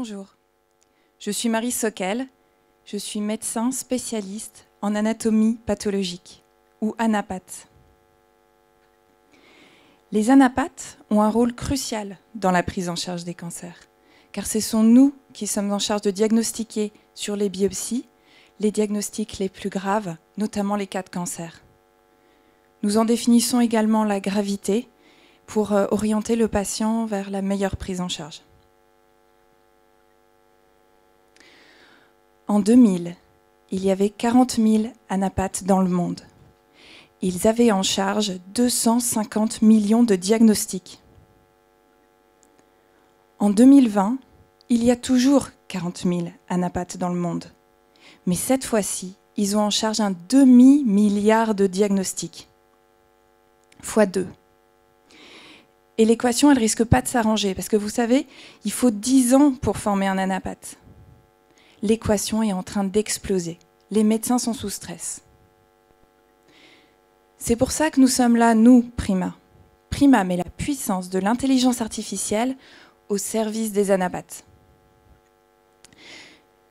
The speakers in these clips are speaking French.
Bonjour, je suis Marie Sockel, je suis médecin spécialiste en anatomie pathologique, ou anapathe. Les anapathes ont un rôle crucial dans la prise en charge des cancers, car ce sont nous qui sommes en charge de diagnostiquer sur les biopsies les diagnostics les plus graves, notamment les cas de cancer. Nous en définissons également la gravité pour orienter le patient vers la meilleure prise en charge. En 2000, il y avait 40 000 anapathes dans le monde. Ils avaient en charge 250 millions de diagnostics. En 2020, il y a toujours 40 000 anapathes dans le monde. Mais cette fois-ci, ils ont en charge un demi-milliard de diagnostics. Fois 2. Et l'équation, elle ne risque pas de s'arranger, parce que vous savez, il faut 10 ans pour former un anapathe. L'équation est en train d'exploser. Les médecins sont sous stress. C'est pour ça que nous sommes là, nous, Prima. Prima met la puissance de l'intelligence artificielle au service des anapathes.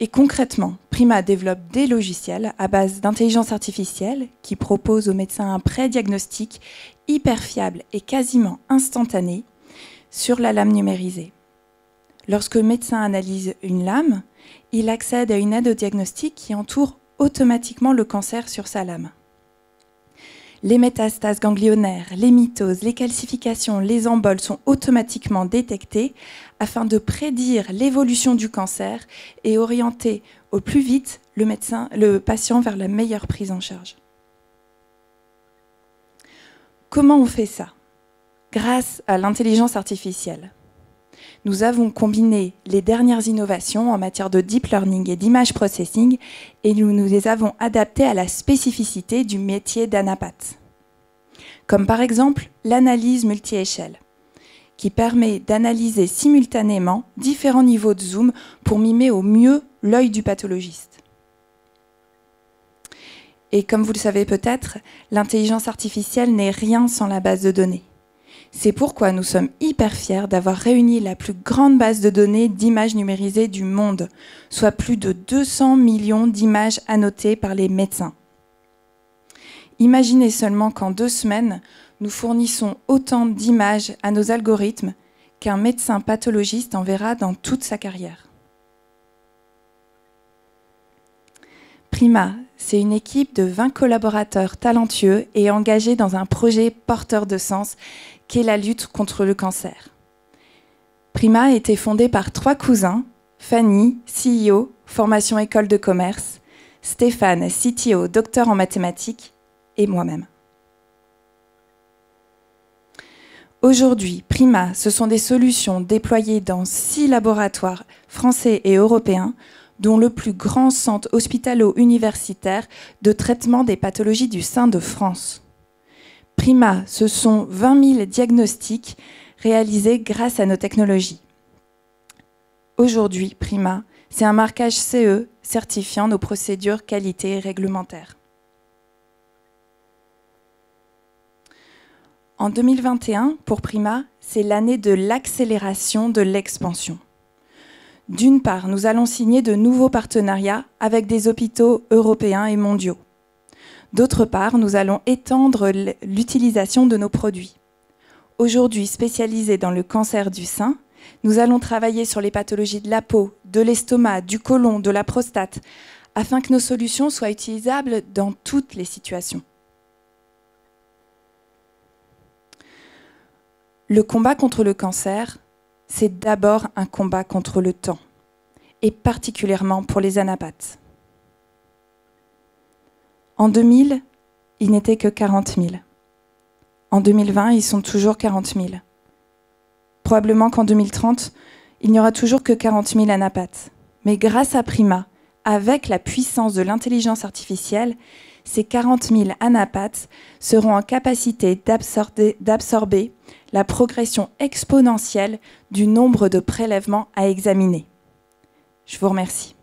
Et concrètement, Prima développe des logiciels à base d'intelligence artificielle qui proposent aux médecins un pré-diagnostic hyper fiable et quasiment instantané sur la lame numérisée. Lorsque le médecin analyse une lame, il accède à une aide au diagnostic qui entoure automatiquement le cancer sur sa lame. Les métastases ganglionnaires, les mitoses, les calcifications, les emboles sont automatiquement détectés afin de prédire l'évolution du cancer et orienter au plus vite le patient vers la meilleure prise en charge. Comment on fait ça? Grâce à l'intelligence artificielle. Nous avons combiné les dernières innovations en matière de deep learning et d'image processing et nous les avons adaptées à la spécificité du métier d'anapathe. Comme par exemple l'analyse multi-échelle, qui permet d'analyser simultanément différents niveaux de zoom pour mimer au mieux l'œil du pathologiste. Et comme vous le savez peut-être, l'intelligence artificielle n'est rien sans la base de données. C'est pourquoi nous sommes hyper fiers d'avoir réuni la plus grande base de données d'images numérisées du monde, soit plus de 200 millions d'images annotées par les médecins. Imaginez seulement qu'en 2 semaines, nous fournissons autant d'images à nos algorithmes qu'un médecin pathologiste en verra dans toute sa carrière. Prima, c'est une équipe de 20 collaborateurs talentueux et engagés dans un projet porteur de sens qu'est la lutte contre le cancer. Prima a été fondée par 3 cousins, Fanny, CEO, formation école de commerce, Stéphane, CTO, docteur en mathématiques, et moi-même. Aujourd'hui, Prima, ce sont des solutions déployées dans 6 laboratoires français et européens, dont le plus grand centre hospitalo-universitaire de traitement des pathologies du sein de France. Prima, ce sont 20 000 diagnostics réalisés grâce à nos technologies. Aujourd'hui, Prima, c'est un marquage CE certifiant nos procédures qualité et réglementaires. En 2021, pour Prima, c'est l'année de l'accélération de l'expansion. D'une part, nous allons signer de nouveaux partenariats avec des hôpitaux européens et mondiaux. D'autre part, nous allons étendre l'utilisation de nos produits. Aujourd'hui spécialisés dans le cancer du sein, nous allons travailler sur les pathologies de la peau, de l'estomac, du côlon, de la prostate, afin que nos solutions soient utilisables dans toutes les situations. Le combat contre le cancer, c'est d'abord un combat contre le temps, et particulièrement pour les anapathes. En 2000, ils n'étaient que 40 000. En 2020, ils sont toujours 40 000. Probablement qu'en 2030, il n'y aura toujours que 40 000 anapathes. Mais grâce à Prima, avec la puissance de l'intelligence artificielle, ces 40 000 anapathes seront en capacité d'absorber la progression exponentielle du nombre de prélèvements à examiner. Je vous remercie.